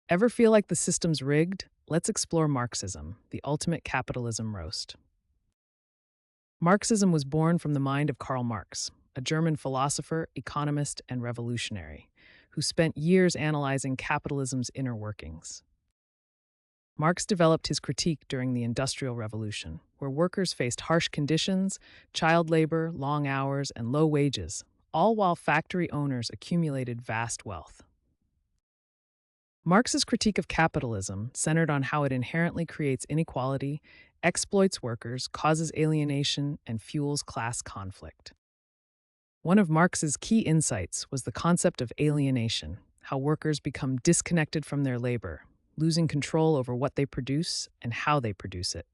Ever feel like the system's rigged? Let's explore Marxism, the ultimate capitalism roast. Marxism was born from the mind of Karl Marx, a German philosopher, economist, and revolutionary, who spent years analyzing capitalism's inner workings. Marx developed his critique during the Industrial Revolution, where workers faced harsh conditions, child labor, long hours, and low wages, all while factory owners accumulated vast wealth. Marx's critique of capitalism centered on how it inherently creates inequality, exploits workers, causes alienation, and fuels class conflict. One of Marx's key insights was the concept of alienation, how workers become disconnected from their labor, losing control over what they produce and how they produce it.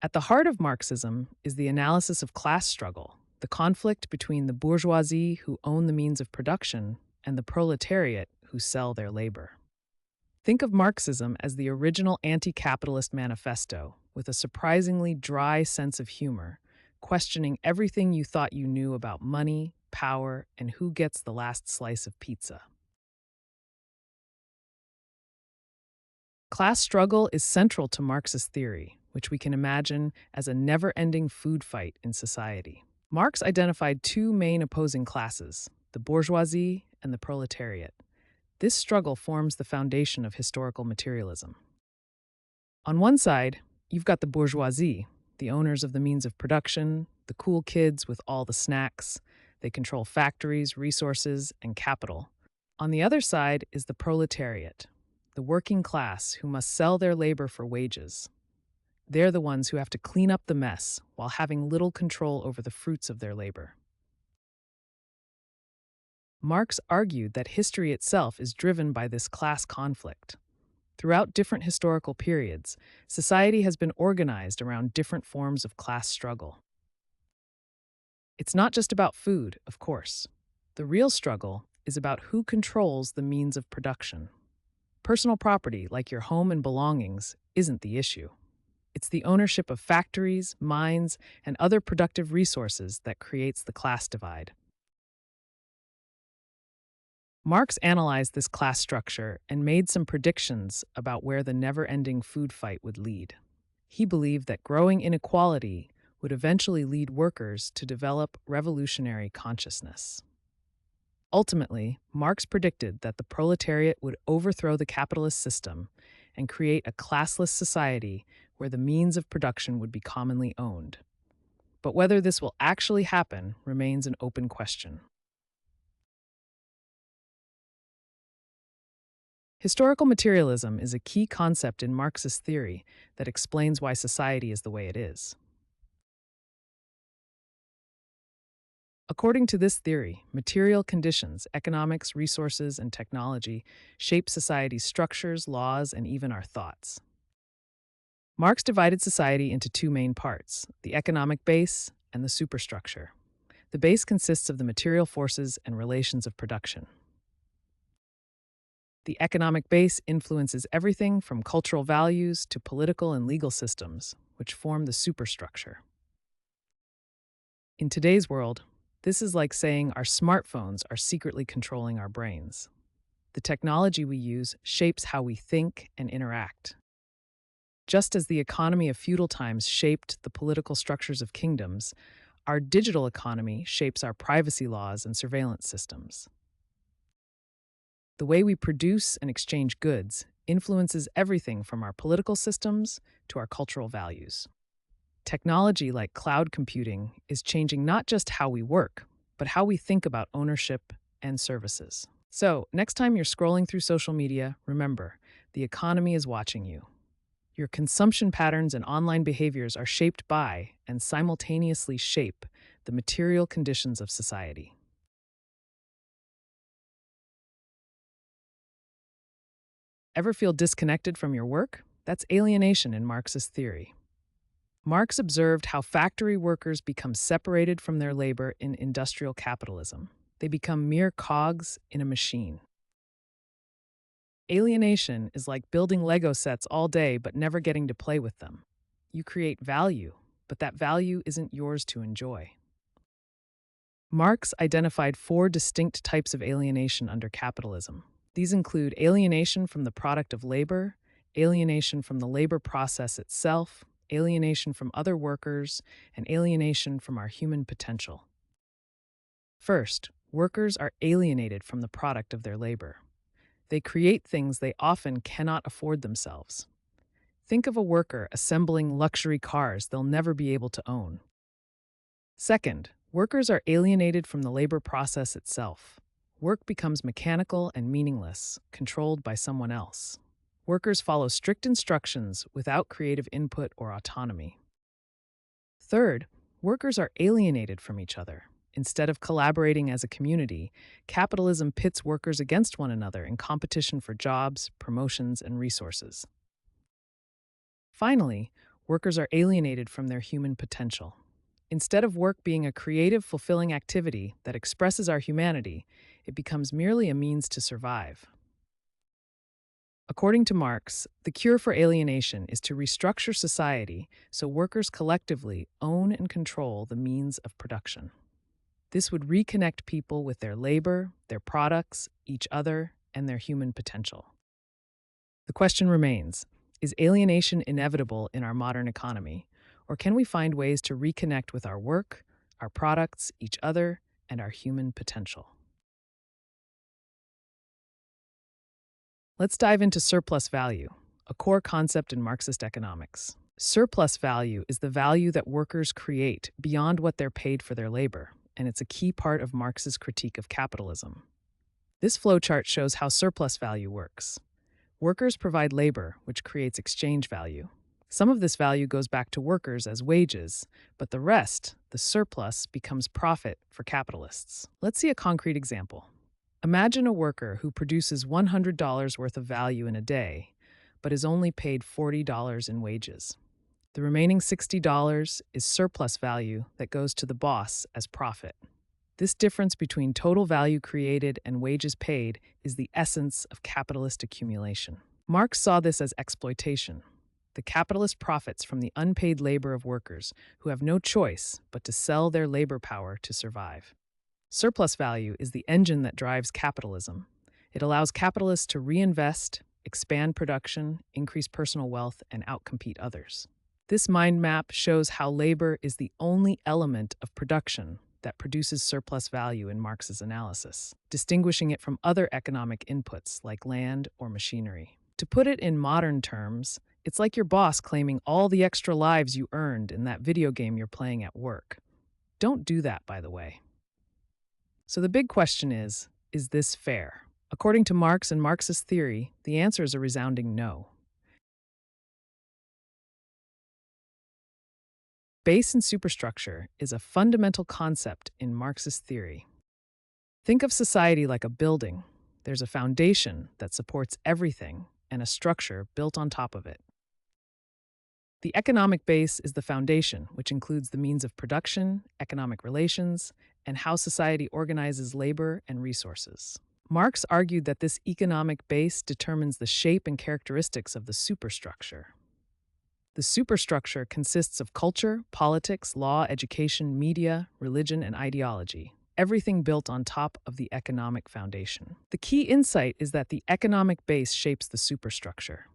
At the heart of Marxism is the analysis of class struggle, the conflict between the bourgeoisie who own the means of production and the proletariat who sell their labor. Think of Marxism as the original anti-capitalist manifesto, with a surprisingly dry sense of humor, questioning everything you thought you knew about money, power, and who gets the last slice of pizza. Class struggle is central to Marxist theory, which we can imagine as a never-ending food fight in society. Marx identified two main opposing classes, the bourgeoisie and the proletariat. This struggle forms the foundation of historical materialism. On one side, you've got the bourgeoisie, the owners of the means of production, the cool kids with all the snacks. They control factories, resources, and capital. On the other side is the proletariat, the working class who must sell their labor for wages. They're the ones who have to clean up the mess while having little control over the fruits of their labor. Marx argued that history itself is driven by this class conflict. Throughout different historical periods, society has been organized around different forms of class struggle. It's not just about food, of course. The real struggle is about who controls the means of production. Personal property, like your home and belongings, isn't the issue. It's the ownership of factories, mines, and other productive resources that creates the class divide. Marx analyzed this class structure and made some predictions about where the never-ending food fight would lead. He believed that growing inequality would eventually lead workers to develop revolutionary consciousness. Ultimately, Marx predicted that the proletariat would overthrow the capitalist system and create a classless society where the means of production would be commonly owned. But whether this will actually happen remains an open question. Historical materialism is a key concept in Marxist theory that explains why society is the way it is. According to this theory, material conditions, economics, resources, and technology shape society's structures, laws, and even our thoughts. Marx divided society into two main parts, the economic base and the superstructure. The base consists of the material forces and relations of production. The economic base influences everything from cultural values to political and legal systems, which form the superstructure. In today's world, this is like saying our smartphones are secretly controlling our brains. The technology we use shapes how we think and interact. Just as the economy of feudal times shaped the political structures of kingdoms, our digital economy shapes our privacy laws and surveillance systems. The way we produce and exchange goods influences everything from our political systems to our cultural values. Technology like cloud computing is changing not just how we work, but how we think about ownership and services. So, next time you're scrolling through social media, remember, the economy is watching you. Your consumption patterns and online behaviors are shaped by and simultaneously shape the material conditions of society. Ever feel disconnected from your work? That's alienation in Marxist theory. Marx observed how factory workers become separated from their labor in industrial capitalism. They become mere cogs in a machine. Alienation is like building Lego sets all day but never getting to play with them. You create value, but that value isn't yours to enjoy. Marx identified four distinct types of alienation under capitalism. These include alienation from the product of labor, alienation from the labor process itself, alienation from other workers, and alienation from our human potential. First, workers are alienated from the product of their labor. They create things they often cannot afford themselves. Think of a worker assembling luxury cars they'll never be able to own. Second, workers are alienated from the labor process itself. Work becomes mechanical and meaningless, controlled by someone else. Workers follow strict instructions without creative input or autonomy. Third, workers are alienated from each other. Instead of collaborating as a community, capitalism pits workers against one another in competition for jobs, promotions, and resources. Finally, workers are alienated from their human potential. Instead of work being a creative, fulfilling activity that expresses our humanity, it becomes merely a means to survive. According to Marx, the cure for alienation is to restructure society so workers collectively own and control the means of production. This would reconnect people with their labor, their products, each other, and their human potential. The question remains, is alienation inevitable in our modern economy, or can we find ways to reconnect with our work, our products, each other, and our human potential? Let's dive into surplus value, a core concept in Marxist economics. Surplus value is the value that workers create beyond what they're paid for their labor, and it's a key part of Marx's critique of capitalism. This flowchart shows how surplus value works. Workers provide labor, which creates exchange value. Some of this value goes back to workers as wages, but the rest, the surplus, becomes profit for capitalists. Let's see a concrete example. Imagine a worker who produces $100 worth of value in a day, but is only paid $40 in wages. The remaining $60 is surplus value that goes to the boss as profit. This difference between total value created and wages paid is the essence of capitalist accumulation. Marx saw this as exploitation. The capitalist profits from the unpaid labor of workers who have no choice but to sell their labor power to survive. Surplus value is the engine that drives capitalism. It allows capitalists to reinvest, expand production, increase personal wealth, and outcompete others. This mind map shows how labor is the only element of production that produces surplus value in Marx's analysis, distinguishing it from other economic inputs like land or machinery. To put it in modern terms, it's like your boss claiming all the extra lives you earned in that video game you're playing at work. Don't do that, by the way. So the big question is this fair? According to Marx and Marxist theory, the answer is a resounding no. Base and superstructure is a fundamental concept in Marxist theory. Think of society like a building. There's a foundation that supports everything and a structure built on top of it. The economic base is the foundation, which includes the means of production, economic relations, and how society organizes labor and resources. Marx argued that this economic base determines the shape and characteristics of the superstructure. The superstructure consists of culture, politics, law, education, media, religion, and ideology, everything built on top of the economic foundation. The key insight is that the economic base shapes the superstructure.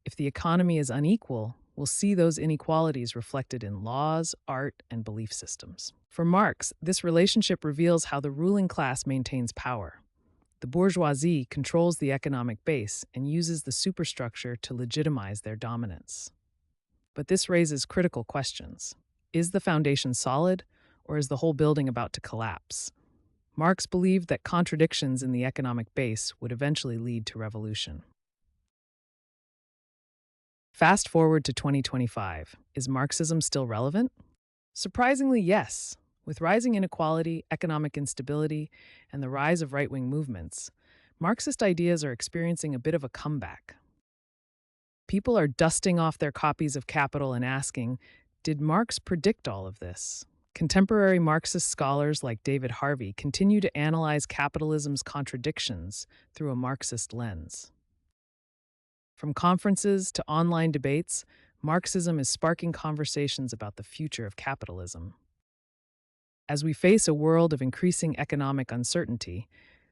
If the economy is unequal, we'll see those inequalities reflected in laws, art, and belief systems. For Marx, this relationship reveals how the ruling class maintains power. The bourgeoisie controls the economic base and uses the superstructure to legitimize their dominance. But this raises critical questions. Is the foundation solid, or is the whole building about to collapse? Marx believed that contradictions in the economic base would eventually lead to revolution. Fast forward to 2025. Is Marxism still relevant? Surprisingly, yes. With rising inequality, economic instability, and the rise of right-wing movements, Marxist ideas are experiencing a bit of a comeback. People are dusting off their copies of Capital and asking, did Marx predict all of this? Contemporary Marxist scholars like David Harvey continue to analyze capitalism's contradictions through a Marxist lens. From conferences to online debates, Marxism is sparking conversations about the future of capitalism. As we face a world of increasing economic uncertainty,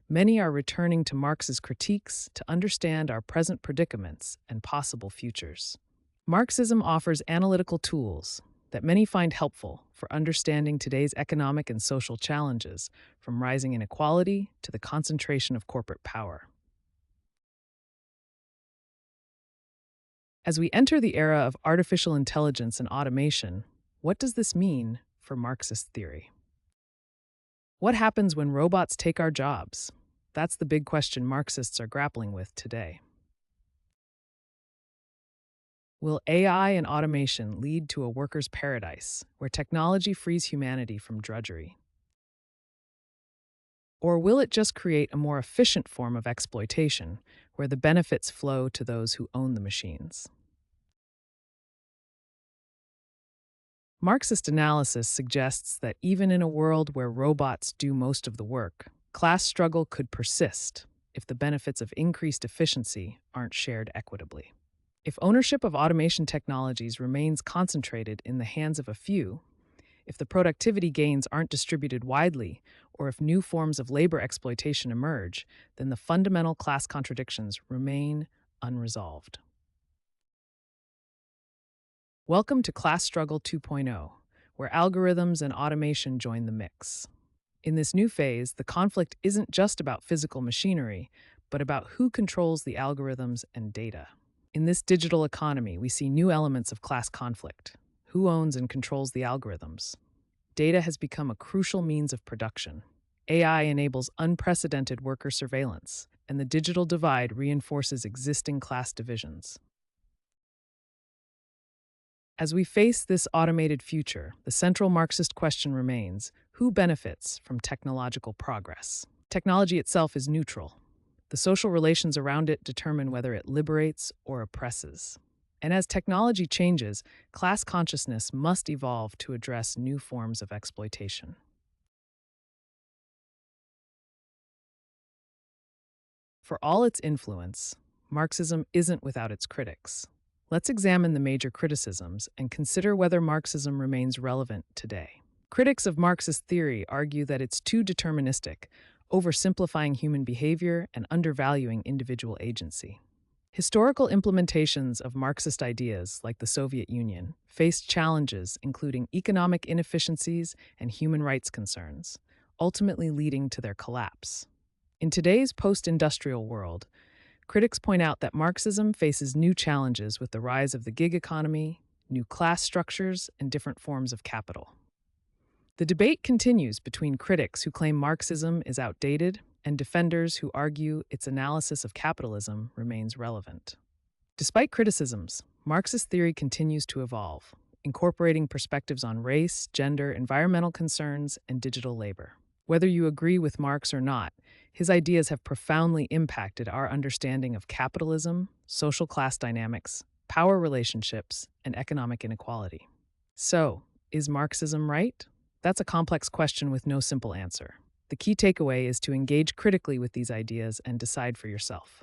Many are returning to Marx's critiques to understand our present predicaments and possible futures. Marxism offers analytical tools that many find helpful for understanding today's economic and social challenges, from rising inequality to the concentration of corporate power. As we enter the era of artificial intelligence and automation, what does this mean for Marxist theory? What happens when robots take our jobs? That's the big question Marxists are grappling with today. Will AI and automation lead to a worker's paradise, where technology frees humanity from drudgery? Or will it just create a more efficient form of exploitation, where the benefits flow to those who own the machines? Marxist analysis suggests that even in a world where robots do most of the work, class struggle could persist if the benefits of increased efficiency aren't shared equitably. If ownership of automation technologies remains concentrated in the hands of a few, if the productivity gains aren't distributed widely, or if new forms of labor exploitation emerge, then the fundamental class contradictions remain unresolved. Welcome to Class Struggle 2.0, where algorithms and automation join the mix. In this new phase, the conflict isn't just about physical machinery, but about who controls the algorithms and data. In this digital economy, we see new elements of class conflict. Who owns and controls the algorithms? Data has become a crucial means of production. AI enables unprecedented worker surveillance, and the digital divide reinforces existing class divisions. As we face this automated future, the central Marxist question remains: who benefits from technological progress? Technology itself is neutral. The social relations around it determine whether it liberates or oppresses. And as technology changes, class consciousness must evolve to address new forms of exploitation. For all its influence, Marxism isn't without its critics. Let's examine the major criticisms and consider whether Marxism remains relevant today. Critics of Marxist theory argue that it's too deterministic, oversimplifying human behavior and undervaluing individual agency. Historical implementations of Marxist ideas, like the Soviet Union, faced challenges including economic inefficiencies and human rights concerns, ultimately leading to their collapse. In today's post-industrial world, critics point out that Marxism faces new challenges with the rise of the gig economy, new class structures, and different forms of capital. The debate continues between critics who claim Marxism is outdated and defenders who argue its analysis of capitalism remains relevant. Despite criticisms, Marxist theory continues to evolve, incorporating perspectives on race, gender, environmental concerns, and digital labor. Whether you agree with Marx or not, his ideas have profoundly impacted our understanding of capitalism, social class dynamics, power relationships, and economic inequality. So, is Marxism right? That's a complex question with no simple answer. The key takeaway is to engage critically with these ideas and decide for yourself.